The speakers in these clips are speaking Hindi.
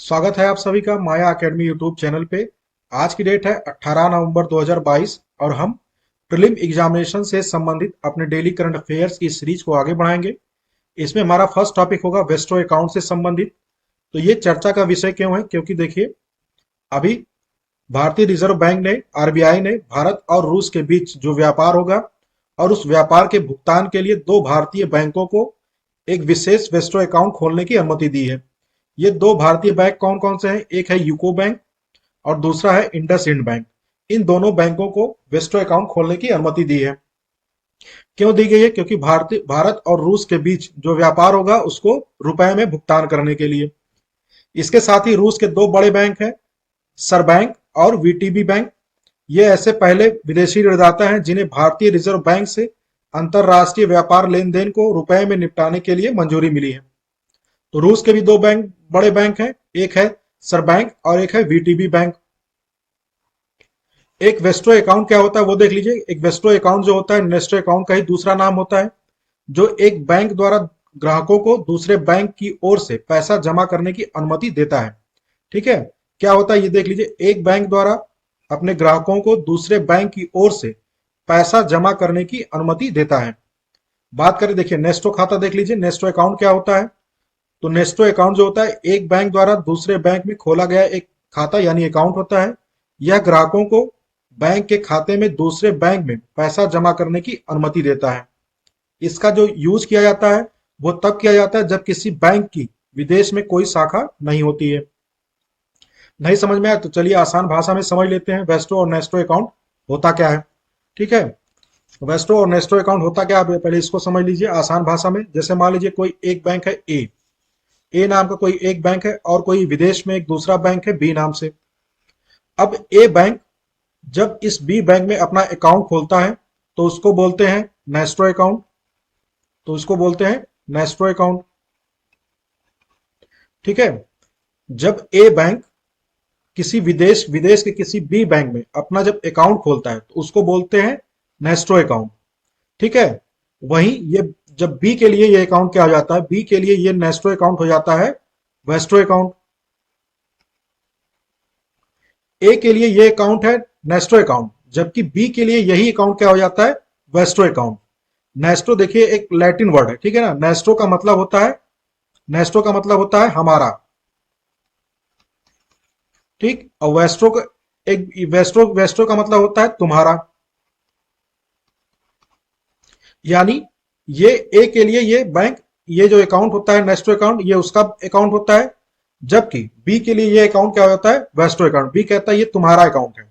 स्वागत है आप सभी का माया एकेडमी यूट्यूब चैनल पे। आज की डेट है 18 नवंबर 2022 और हम प्रीलिम एग्जामिनेशन से संबंधित अपने डेली करंट अफेयर्स की सीरीज को आगे बढ़ाएंगे। इसमें हमारा फर्स्ट टॉपिक होगा वेस्टो अकाउंट से संबंधित। तो ये चर्चा का विषय क्यों है? क्योंकि देखिए, अभी भारतीय रिजर्व बैंक ने, आरबीआई ने भारत और रूस के बीच जो व्यापार होगा और उस व्यापार के भुगतान के लिए दो भारतीय बैंकों को एक विशेष वेस्टो अकाउंट खोलने की अनुमति दी है। ये दो भारतीय बैंक कौन कौन से हैं? एक है यूको बैंक और दूसरा है इंडस इंड बैंक। इन दोनों बैंकों को वेस्टो अकाउंट खोलने की अनुमति दी है। क्यों दी गई है? क्योंकि भारत और रूस के बीच जो व्यापार होगा उसको रुपए में भुगतान करने के लिए। इसके साथ ही रूस के दो बड़े बैंक हैं, सर बैंक और वीटीबी बैंक। ये ऐसे पहले विदेशी ऋणदाता हैं जिन्हें भारतीय रिजर्व बैंक से अंतरराष्ट्रीय व्यापार लेन देन को रुपए में निपटाने के लिए मंजूरी मिली है। तो रूस के भी दो बैंक, बड़े बैंक हैं, एक है सर बैंक और एक है वीटीबी बैंक। एक वेस्टो अकाउंट क्या होता है वो देख लीजिए। एक वेस्टो अकाउंट जो होता है नेस्टो अकाउंट का ही दूसरा नाम होता है, जो एक बैंक द्वारा ग्राहकों को दूसरे बैंक की ओर से पैसा जमा करने की अनुमति देता है। ठीक है, क्या होता है ये देख लीजिए। एक बैंक द्वारा अपने ग्राहकों को दूसरे बैंक की ओर से पैसा जमा करने की अनुमति देता है। बात करें, देखिए नेस्टो खाता देख लीजिए। नेस्टो अकाउंट क्या होता है? तो नेस्टो अकाउंट जो होता है एक बैंक द्वारा दूसरे बैंक में खोला गया एक खाता यानी अकाउंट होता है। यह ग्राहकों को बैंक के खाते में दूसरे बैंक में पैसा जमा करने की अनुमति देता है। इसका जो यूज किया जाता है वो तब किया जाता है जब किसी बैंक की विदेश में कोई शाखा नहीं होती है। नहीं समझ में आया तो चलिए आसान भाषा में समझ लेते हैं वेस्टो और नेस्टो अकाउंट होता क्या है। ठीक है, वेस्टो और नेस्टो अकाउंट होता क्या है, पहले इसको समझ लीजिए आसान भाषा में। जैसे मान लीजिए कोई एक बैंक है ए नाम का कोई एक बैंक है और कोई विदेश में एक दूसरा बैंक है बी नाम से। अब ए बैंक जब इस बी बैंक में अपना अकाउंट खोलता है तो उसको बोलते हैं नेस्ट्रो अकाउंट। तो उसको बोलते हैं नेस्ट्रो अकाउंट। ठीक है, जब ए बैंक किसी विदेश विदेश के किसी बी बैंक में अपना जब अकाउंट खोलता है तो उसको बोलते हैं नेस्ट्रो अकाउंट। ठीक है, वहीं ये जब बी के लिए ये अकाउंट क्या हो जाता है, बी के लिए ये नेस्ट्रो अकाउंट हो जाता है वेस्ट्रो अकाउंट। ए के लिए ये अकाउंट है नेस्ट्रो अकाउंट, जबकि बी के लिए यही अकाउंट क्या हो जाता है, वेस्ट्रो अकाउंट। नेस्ट्रो देखिए एक लैटिन वर्ड है, ठीक है ना। नेस्ट्रो का मतलब होता है, नेस्ट्रो का मतलब होता है हमारा, ठीक। और वेस्ट्रो का एक वेस्ट्रो वेस्ट्रो का मतलब होता है तुम्हारा। यानी ये ए के लिए ये बैंक, ये जो अकाउंट होता है नेस्ट्रो अकाउंट, ये उसका अकाउंट होता है। जबकि बी के लिए ये अकाउंट क्या होता है, वेस्ट्रो अकाउंट। बी कहता है ये तुम्हारा अकाउंट है,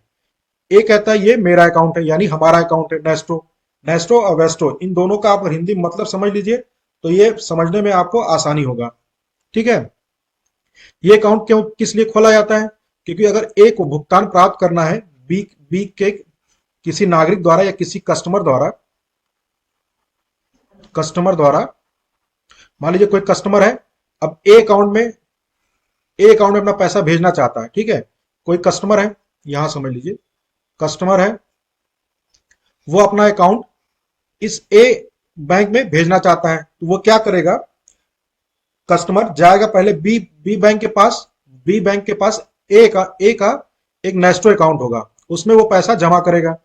ए कहता है ये मेरा अकाउंट है यानी हमारा अकाउंट है। नेस्ट्रो नेस्ट्रो और वेस्ट्रो इन दोनों का आप हिंदी मतलब समझ लीजिए तो ये समझने में आपको आसानी होगा। ठीक है, ये अकाउंट क्यों किस लिए खोला जाता है? क्योंकि अगर ए को भुगतान प्राप्त करना है बी बी के किसी नागरिक द्वारा या किसी कस्टमर द्वारा, मान लीजिए कोई कस्टमर है, अब ए अकाउंट में अपना पैसा भेजना चाहता है। ठीक है, कोई कस्टमर है, यहां समझ लीजिए कस्टमर है, वो अपना अकाउंट इस ए बैंक में भेजना चाहता है तो वो क्या करेगा, कस्टमर जाएगा पहले बी बैंक के पास। बी बैंक के पास ए का एक नेस्ट्रो अकाउंट होगा, उसमें वो पैसा जमा करेगा।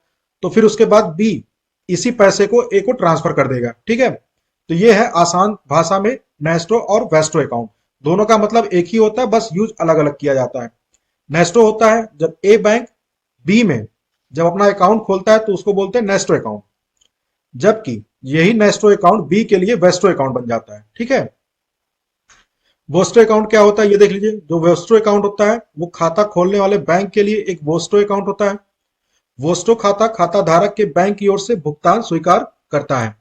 तो फिर उसके बाद बी इसी पैसे को ए को ट्रांसफर कर देगा। ठीक है, तो ये है आसान भाषा में नेस्ट्रो और वेस्ट्रो अकाउंट। दोनों का मतलब एक ही होता है, बस यूज अलग अलग किया जाता है। नेस्ट्रो होता है जब ए बैंक बी में जब अपना अकाउंट खोलता है तो उसको बोलते हैं नेस्ट्रो अकाउंट, जबकि यही नेस्ट्रो अकाउंट बी के लिए वेस्ट्रो अकाउंट बन जाता है। ठीक है, वोस्टो अकाउंट क्या होता है ये देख लीजिए। जो वोस्टो अकाउंट होता है वो खाता खोलने वाले बैंक के लिए एक वोस्टो अकाउंट होता है। वोस्टो खाता खाता धारक के बैंक की ओर से भुगतान स्वीकार करता है।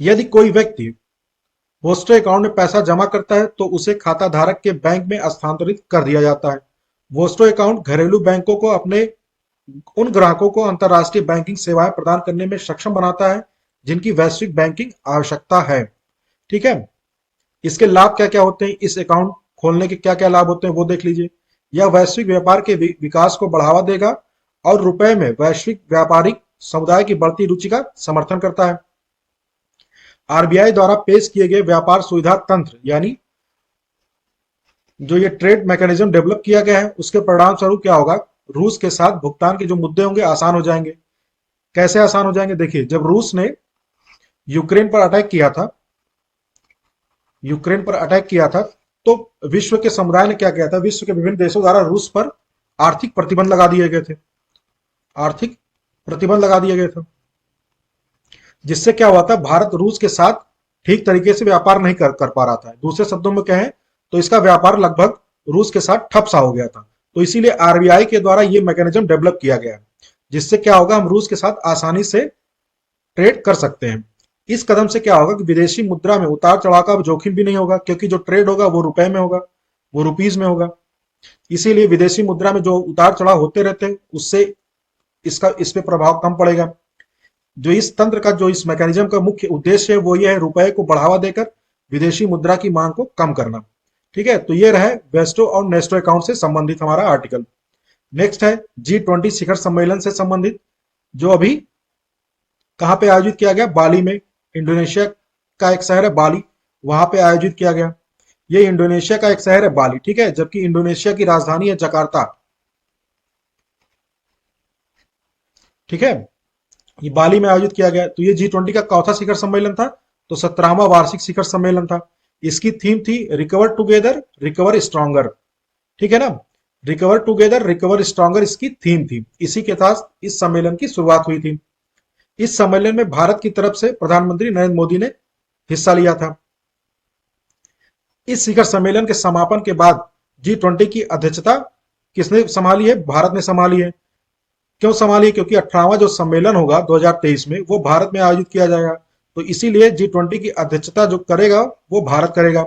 यदि कोई व्यक्ति वोस्टो अकाउंट में पैसा जमा करता है तो उसे खाता धारक के बैंक में स्थानांतरित कर दिया जाता है। वोस्टो अकाउंट घरेलू बैंकों को अपने उन ग्राहकों को अंतरराष्ट्रीय बैंकिंग सेवाएं प्रदान करने में सक्षम बनाता है जिनकी वैश्विक बैंकिंग आवश्यकता है। ठीक है, इसके लाभ क्या क्या होते हैं, इस अकाउंट खोलने के क्या क्या लाभ होते हैं वो देख लीजिए। यह वैश्विक व्यापार के विकास को बढ़ावा देगा और रुपए में वैश्विक व्यापारिक समुदाय की बढ़ती रुचि का समर्थन करता है। आरबीआई द्वारा पेश किए गए व्यापार सुविधा तंत्र यानी जो ये ट्रेड मैकेनिज्म डेवलप किया गया है उसके परिणाम स्वरूप क्या होगा, रूस के साथ भुगतान के जो मुद्दे होंगे आसान हो जाएंगे। कैसे आसान हो जाएंगे, देखिए जब रूस ने यूक्रेन पर अटैक किया था, यूक्रेन पर अटैक किया था, तो विश्व के समुदाय ने क्या किया था, विश्व के विभिन्न देशों द्वारा रूस पर आर्थिक प्रतिबंध लगा दिए गए थे, आर्थिक प्रतिबंध लगा दिए गए थे, जिससे क्या हुआ था, भारत रूस के साथ ठीक तरीके से व्यापार नहीं कर पा रहा था। दूसरे शब्दों में कहें तो इसका व्यापार लगभग रूस के साथ ठप सा हो गया था। तो इसीलिए आरबीआई के द्वारा यह मैकेनिज्म डेवलप किया गया, जिससे क्या होगा, हम रूस के साथ आसानी से ट्रेड कर सकते हैं। इस कदम से क्या होगा कि विदेशी मुद्रा में उतार चढ़ाव का जोखिम भी नहीं होगा, क्योंकि जो ट्रेड होगा वो रुपए में होगा, वो रुपीज में होगा। इसीलिए विदेशी मुद्रा में जो उतार चढ़ाव होते रहते हैं उससे इसका इस पे प्रभाव कम पड़ेगा। जो इस तंत्र का, जो इस मैकेनिज्म का मुख्य उद्देश्य है वो ये है, रुपए को बढ़ावा देकर विदेशी मुद्रा की मांग को कम करना। ठीक है, तो ये रहे वेस्टो और नेस्टो अकाउंट से संबंधित हमारा आर्टिकल। नेक्स्ट है G20 शिखर सम्मेलन से संबंधित, जो अभी कहां पे आयोजित किया गया, बाली में। इंडोनेशिया का एक शहर है बाली, वहां पे आयोजित किया गया। ये इंडोनेशिया का एक शहर है बाली, ठीक है, जबकि इंडोनेशिया की राजधानी है जकार्ता। ठीक है, ये बाली में आयोजित किया गया। तो ये G20 का चौथा शिखर सम्मेलन था, तो 17वां वार्षिक शिखर सम्मेलन था। इसकी थीम थी रिकवर टुगेदर रिकवर स्ट्रॉन्गर। ठीक है ना, रिकवर टुगेदर रिकवर स्ट्रॉन्गर इसकी थीम थी। इसी के साथ इस सम्मेलन की शुरुआत हुई थी। इस सम्मेलन में भारत की तरफ से प्रधानमंत्री नरेंद्र मोदी ने हिस्सा लिया था। इस शिखर सम्मेलन के समापन के बाद G20 की अध्यक्षता किसने संभाली है, भारत ने संभाली है। क्यों संभाली, क्योंकि 18वां जो सम्मेलन होगा 2023 में वो भारत में आयोजित किया जाएगा। तो इसीलिए G20 की अध्यक्षता जो करेगा वो भारत करेगा।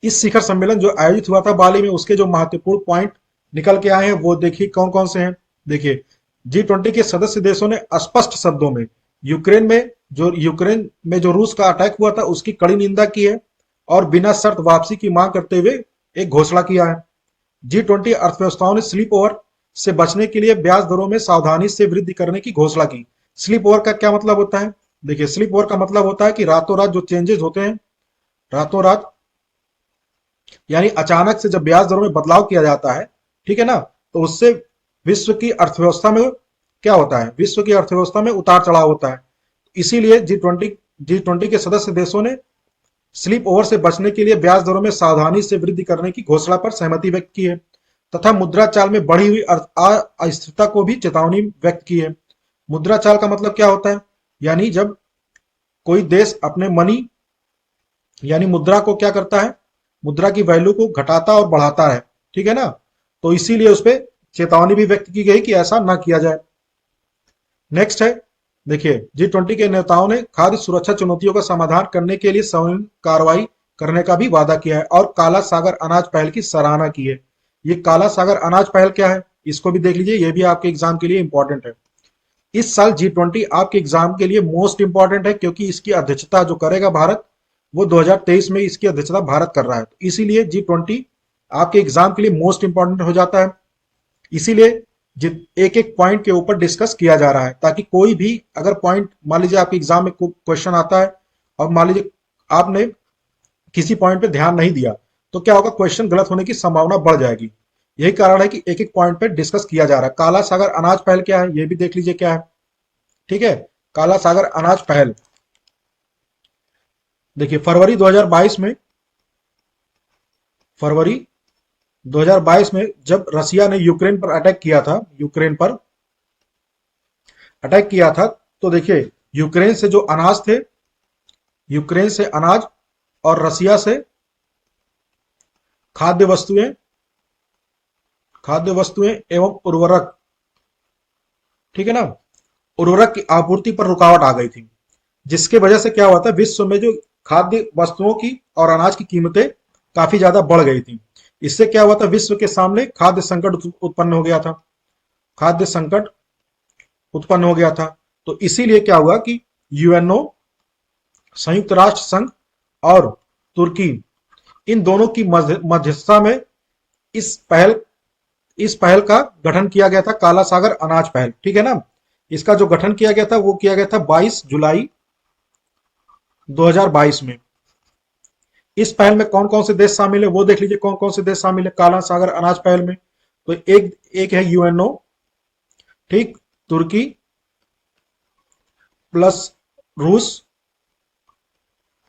इस शिखर सम्मेलन जो आयोजित हुआ था बाली में, उसके जो महत्वपूर्ण पॉइंट निकल के आए हैं वो देखिए कौन कौन से हैं। देखिए, G20 के सदस्य देशों ने स्पष्ट शब्दों में यूक्रेन में जो रूस का अटैक हुआ था उसकी कड़ी निंदा की है और बिना शर्त वापसी की मांग करते हुए एक घोषणा किया है। G20 अर्थव्यवस्थाओं ने स्लिप ओवर से बचने के लिए ब्याज दरों में सावधानी से वृद्धि करने की घोषणा की। स्लिप ओवर का क्या मतलब होता है, देखिए स्लिप ओवर का मतलब होता है कि रातों रात जो चेंजेस होते हैं, रातों रात यानी अचानक से जब ब्याज दरों में बदलाव किया जाता है, ठीक है ना, तो उससे विश्व की अर्थव्यवस्था में क्या होता है, विश्व की अर्थव्यवस्था में उतार चढ़ाव होता है। इसीलिए G20 के सदस्य देशों ने स्लिप ओवर से बचने के लिए ब्याज दरों में सावधानी से वृद्धि करने की घोषणा पर सहमति व्यक्त की है, तथा मुद्रा चाल में बढ़ी हुई अस्थिरता को भी चेतावनी व्यक्त की है। मुद्रा चाल का मतलब क्या होता है, यानी जब कोई देश अपने मनी यानी मुद्रा को क्या करता है, मुद्रा की वैल्यू को घटाता और बढ़ाता है, ठीक है ना, तो इसीलिए उस पर चेतावनी भी व्यक्त की गई कि ऐसा ना किया जाए। नेक्स्ट है, देखिए G20 के नेताओं ने खाद्य सुरक्षा चुनौतियों का समाधान करने के लिए संयुक्त कार्रवाई करने का भी वादा किया है और काला सागर अनाज पहल की सराहना की है। ये काला सागर अनाज पहल क्या है, इसको भी देख लीजिए, ये भी आपके एग्जाम के लिए इंपॉर्टेंट है। इस साल G20 आपके एग्जाम के लिए मोस्ट इंपॉर्टेंट है, क्योंकि इसकी अध्यक्षता जो करेगा भारत, वो 2023 में इसकी अध्यक्षता भारत कर रहा है। तो इसीलिए G20 आपके एग्जाम के लिए मोस्ट इंपॉर्टेंट हो जाता है। इसीलिए एक एक पॉइंट के ऊपर डिस्कस किया जा रहा है, ताकि कोई भी अगर पॉइंट, मान लीजिए आपके एग्जाम में क्वेश्चन आता है और मान लीजिए आपने किसी पॉइंट पे ध्यान नहीं दिया, तो क्या होगा, क्वेश्चन गलत होने की संभावना बढ़ जाएगी। यही कारण है कि एक एक पॉइंट पे डिस्कस किया जा रहा है। काला सागर अनाज पहल क्या है, ये भी देख लीजिए क्या है। ठीक है, काला सागर अनाज पहल, देखिए फरवरी 2022 में जब रसिया ने यूक्रेन पर अटैक किया था, यूक्रेन पर अटैक किया था, तो देखिए यूक्रेन से जो अनाज थे, यूक्रेन से अनाज और रसिया से खाद्य वस्तुएं एवं उर्वरक, ठीक है ना, उर्वरक की आपूर्ति पर रुकावट आ गई थी, जिसके वजह से क्या हुआ था, विश्व में जो खाद्य वस्तुओं की और अनाज की कीमतें काफी ज्यादा बढ़ गई थी। इससे क्या हुआ था, विश्व के सामने खाद्य संकट उत्पन्न हो गया था, खाद्य संकट उत्पन्न हो गया था। तो इसीलिए क्या हुआ कि यूएनओ, संयुक्त राष्ट्र संघ और तुर्की, इन दोनों की मध्यस्थता में इस पहल का गठन किया गया था, काला सागर अनाज पहल। ठीक है ना, इसका जो गठन किया गया था वो किया गया था 22 जुलाई 2022 में। इस पहल में कौन कौन से देश शामिल है वो देख लीजिए, कौन कौन से देश शामिल है काला सागर अनाज पहल में। तो एक एक है यूएनओ, ठीक, तुर्की प्लस रूस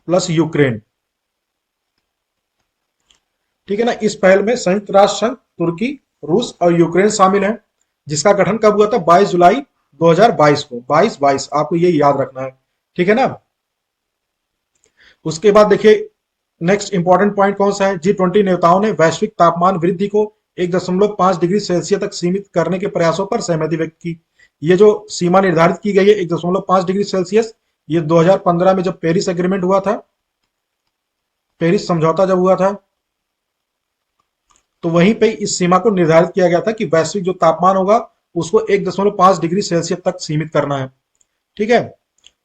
प्लस यूक्रेन, ठीक है ना। इस पहल में संयुक्त राष्ट्र संघ, तुर्की, रूस और यूक्रेन शामिल है, जिसका गठन कब हुआ था? 22 जुलाई 2022 को, 22 आपको ये याद रखना है, ठीक है ना। उसके बाद देखिए नेक्स्ट इंपॉर्टेंट पॉइंट कौन सा है? G20 नेताओं ने वैश्विक तापमान वृद्धि को 1.5 डिग्री सेल्सियस तक सीमित करने के प्रयासों पर सहमति व्यक्त की। ये जो सीमा निर्धारित की गई है 1.5 डिग्री सेल्सियस, ये 2015 में जब पेरिस एग्रीमेंट हुआ था, पेरिस समझौता जब हुआ था, तो वहीं पे इस सीमा को निर्धारित किया गया था कि वैश्विक जो तापमान होगा उसको 1.5 डिग्री सेल्सियस तक सीमित करना है, ठीक है।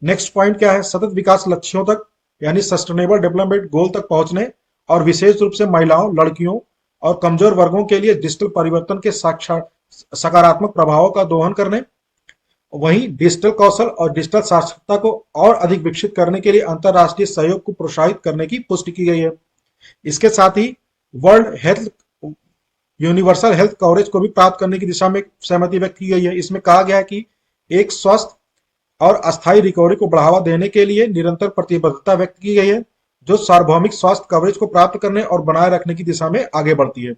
नेक्स्ट पॉइंट क्या है? सतत विकास लक्ष्यों तक यानी सस्टेनेबल डेवलपमेंट गोल तक पहुंचने और विशेष रूप से महिलाओं, लड़कियों और कमजोर वर्गों के लिए डिजिटल परिवर्तन के सकारात्मक प्रभावों का दोहन करने, वहीं डिजिटल कौशल और डिजिटल साक्षरता को और अधिक विकसित करने के लिए अंतर्राष्ट्रीय सहयोग को प्रोत्साहित करने की पुष्टि की गई है। इसके साथ ही world health universal health coverage को भी प्राप्त करने की दिशा में सहमति व्यक्त की गई है। इसमें कहा गया है कि एक स्वस्थ और अस्थायी रिकवरी को बढ़ावा देने के लिए निरंतर प्रतिबद्धता व्यक्त की गई है, जो सार्वभौमिक स्वास्थ्य कवरेज को प्राप्त करने और बनाए रखने की दिशा में आगे बढ़ती है।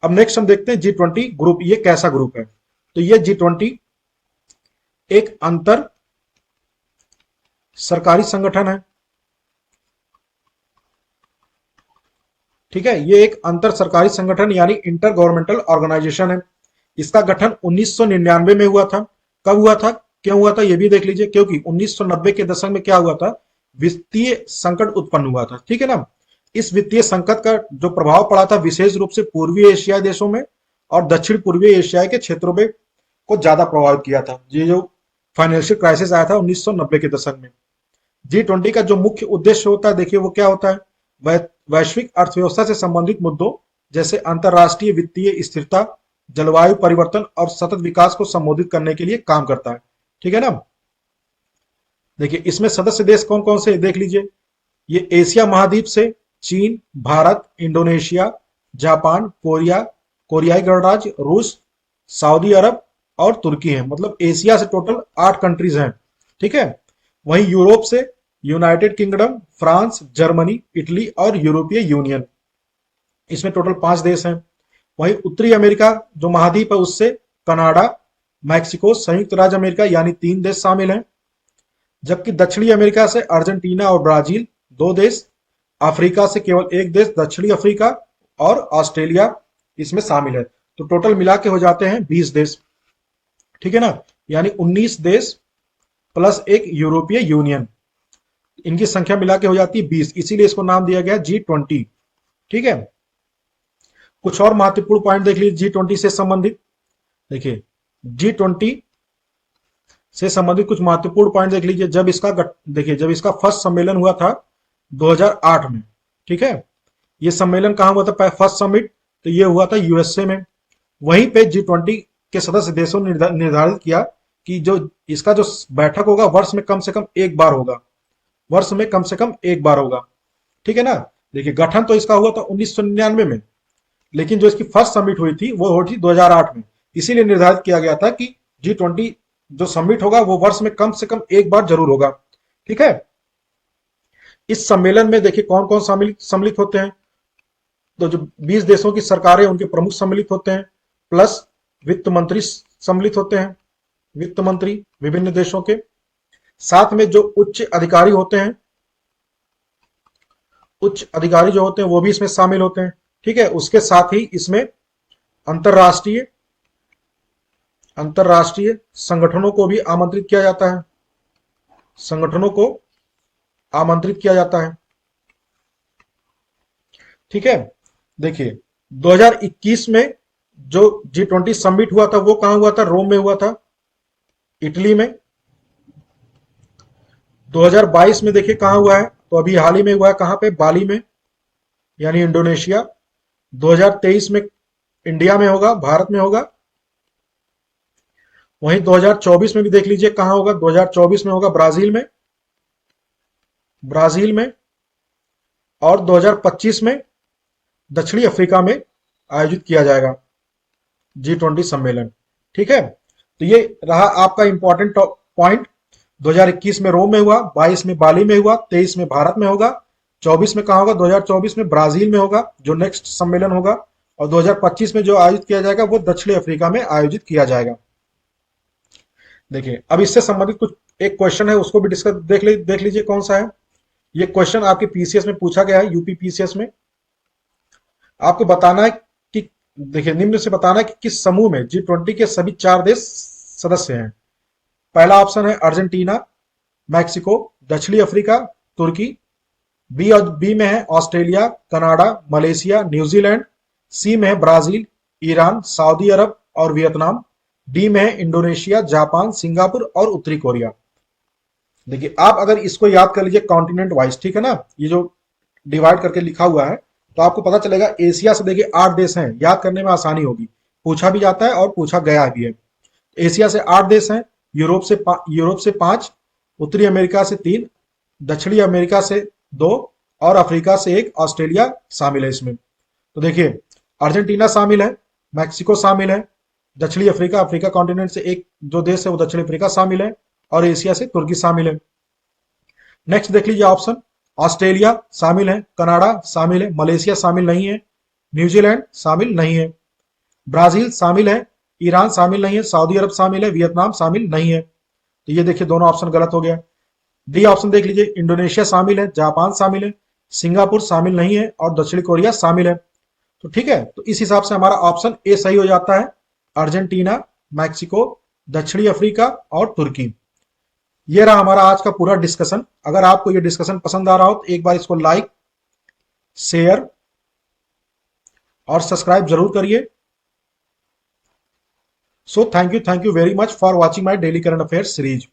अब नेक्स्ट हम देखते हैं G20 ग्रुप, ये कैसा ग्रुप है? तो ये G20 एक अंतर सरकारी संगठन है, ठीक है। ये एक अंतर सरकारी संगठन यानी इंटर गवर्नमेंटल ऑर्गेनाइजेशन है। इसका गठन 1999 में हुआ था। कब हुआ था, क्यों हुआ था, ये भी देख लीजिए। क्योंकि 1990 के दशक में क्या हुआ था? वित्तीय संकट उत्पन्न हुआ था, ठीक है ना। इस वित्तीय संकट का जो प्रभाव पड़ा था विशेष रूप से पूर्वी एशियाई देशों में और दक्षिण पूर्वी एशियाई के क्षेत्रों में को ज्यादा प्रभावित किया था। ये जो फाइनेंशियल क्राइसिस आया था 1990 के दशक में। G20 का जो मुख्य उद्देश्य होता है, देखिए वो क्या होता है? वैश्विक अर्थव्यवस्था से संबंधित मुद्दों जैसे अंतरराष्ट्रीय वित्तीय स्थिरता, जलवायु परिवर्तन और सतत विकास को संबोधित करने के लिए काम करता है, ठीक है ना। देखिए इसमें सदस्य देश कौन कौन से देख लीजिए। ये एशिया महाद्वीप से चीन, भारत, इंडोनेशिया, जापान, कोरिया, कोरियाई गणराज्य, रूस, सऊदी अरब और तुर्की है। मतलब एशिया से टोटल 8 कंट्रीज हैं, ठीक है। वहीं यूरोप से United kingdom, France, Germany, Italy और यूरोपीय यूनियन, इसमें टोटल 5 देश हैं। वहीं उत्तरी अमेरिका जो महाद्वीप है उससे कनाडा, मैक्सिको, संयुक्त राज्य अमेरिका यानी 3 देश शामिल हैं। जबकि दक्षिणी अमेरिका से अर्जेंटीना और ब्राजील 2 देश, अफ्रीका से केवल 1 देश दक्षिणी अफ्रीका और ऑस्ट्रेलिया इसमें शामिल है। तो टोटल मिला के हो जाते हैं 20 देश, ठीक है ना। यानी 19 देश प्लस एक यूरोपीय यूनियन, इनकी संख्या मिला के हो जाती है 20, इसीलिए इसको नाम दिया गया G20, ठीक है। कुछ और महत्वपूर्ण पॉइंट देख लीजिए G20 से संबंधित। देखिए G20 से संबंधित कुछ महत्वपूर्ण पॉइंट देख लीजिए। जब इसका फर्स्ट सम्मेलन हुआ था 2008 में, ठीक है। ये सम्मेलन कहां हुआ था? फर्स्ट समिट तो ये हुआ था यूएसए में। वहीं पे G20 के सदस्य देशों ने निर्धारित किया कि जो इसका जो बैठक होगा वर्ष में कम से कम एक बार होगा, वर्ष में कम से कम एक बार होगा, ठीक है ना। देखिए गठन तो इसका हुआ था 1999 में, लेकिन जो इसकी फर्स्ट समिट हुई थी वो हुई थी 2008 में। इसीलिए निर्धारित किया गया था कि G20 जो समिट होगा वो वर्ष में कम से कम एक बार जरूर होगा, ठीक है। इस सम्मेलन में देखिए कौन कौन सम्मिलित होते हैं? तो जो 20 देशों की सरकारें उनके प्रमुख सम्मिलित होते हैं, प्लस वित्त मंत्री सम्मिलित होते हैं, वित्त मंत्री विभिन्न देशों के। साथ में जो उच्च अधिकारी होते हैं, उच्च अधिकारी जो होते हैं वो भी इसमें शामिल होते हैं, ठीक है। उसके साथ ही इसमें अंतरराष्ट्रीय अंतरराष्ट्रीय संगठनों को भी आमंत्रित किया जाता है, संगठनों को आमंत्रित किया जाता है, ठीक है। देखिए 2021 में जो G20 समिट हुआ था वो कहां हुआ था? रोम में हुआ था, इटली में। 2022 में देखिए कहां हुआ है? तो अभी हाल ही में हुआ है, कहां पे? बाली में यानी इंडोनेशिया। 2023 में इंडिया में होगा, भारत में होगा। वहीं 2024 में भी देख लीजिए कहां होगा? 2024 में होगा ब्राजील में, ब्राजील में। और 2025 में दक्षिणी अफ्रीका में आयोजित किया जाएगा G20 सम्मेलन। ठीक है, तो ये रहा आपका इंपॉर्टेंट पॉइंट। 2021 में रोम में हुआ, 22 में बाली में हुआ, 23 में भारत में होगा, 24 में कहा होगा, 2024 में ब्राजील में होगा जो नेक्स्ट सम्मेलन होगा, और 2025 में जो आयोजित किया जाएगा वो दक्षिणी अफ्रीका में आयोजित किया जाएगा। देखिए, अब इससे संबंधित कुछ एक क्वेश्चन है, उसको भी डिस्कस देख लीजिए कौन सा है। ये क्वेश्चन आपके पीसीएस में पूछा गया है, यूपी पीसीएस में। आपको बताना है कि, देखिए, निम्न से बताना है कि किस समूह में G20 के सभी 4 देश सदस्य हैं। पहला ऑप्शन है अर्जेंटीना, मैक्सिको, दक्षिणी अफ्रीका, तुर्की। बी में है ऑस्ट्रेलिया, कनाडा, मलेशिया, न्यूजीलैंड। सी में है ब्राजील, ईरान, सऊदी अरब और वियतनाम। डी में है इंडोनेशिया, जापान, सिंगापुर और उत्तरी कोरिया। देखिए, आप अगर इसको याद कर लीजिए कॉन्टिनेंट वाइज, ठीक है ना, ये जो डिवाइड करके लिखा हुआ है, तो आपको पता चलेगा एशिया से देखिए 8 देश हैं, याद करने में आसानी होगी, पूछा भी जाता है और पूछा गया भी है। एशिया से 8 देश हैं, यूरोप से 5, उत्तरी अमेरिका से 3, दक्षिणी अमेरिका से 2 और अफ्रीका से 1, ऑस्ट्रेलिया शामिल है इसमें। तो देखिए, अर्जेंटीना शामिल है, मैक्सिको शामिल है, दक्षिणी अफ्रीका, अफ्रीका कॉन्टिनेंट से एक जो देश है वो दक्षिणी अफ्रीका शामिल है, और एशिया से तुर्की शामिल है। नेक्स्ट देख लीजिए ऑप्शन, ऑस्ट्रेलिया शामिल है, कनाडा शामिल है, मलेशिया शामिल नहीं है, न्यूजीलैंड शामिल नहीं है, ब्राजील शामिल है, ईरान शामिल नहीं है, सऊदी अरब शामिल है, वियतनाम शामिल नहीं है। तो ये देखिए दोनों ऑप्शन गलत हो गया। डी ऑप्शन देख लीजिए, इंडोनेशिया शामिल है, जापान शामिल है, सिंगापुर शामिल नहीं है और दक्षिण कोरिया शामिल है। तो ठीक है, तो इस हिसाब से हमारा ऑप्शन ए सही हो जाता है, अर्जेंटीना, मैक्सिको, दक्षिणी अफ्रीका और तुर्की। ये रहा हमारा आज का पूरा डिस्कशन। अगर आपको ये डिस्कशन पसंद आ रहा हो तो एक बार इसको लाइक, शेयर और सब्सक्राइब जरूर करिए। So thank you very much for watching my daily current affair series.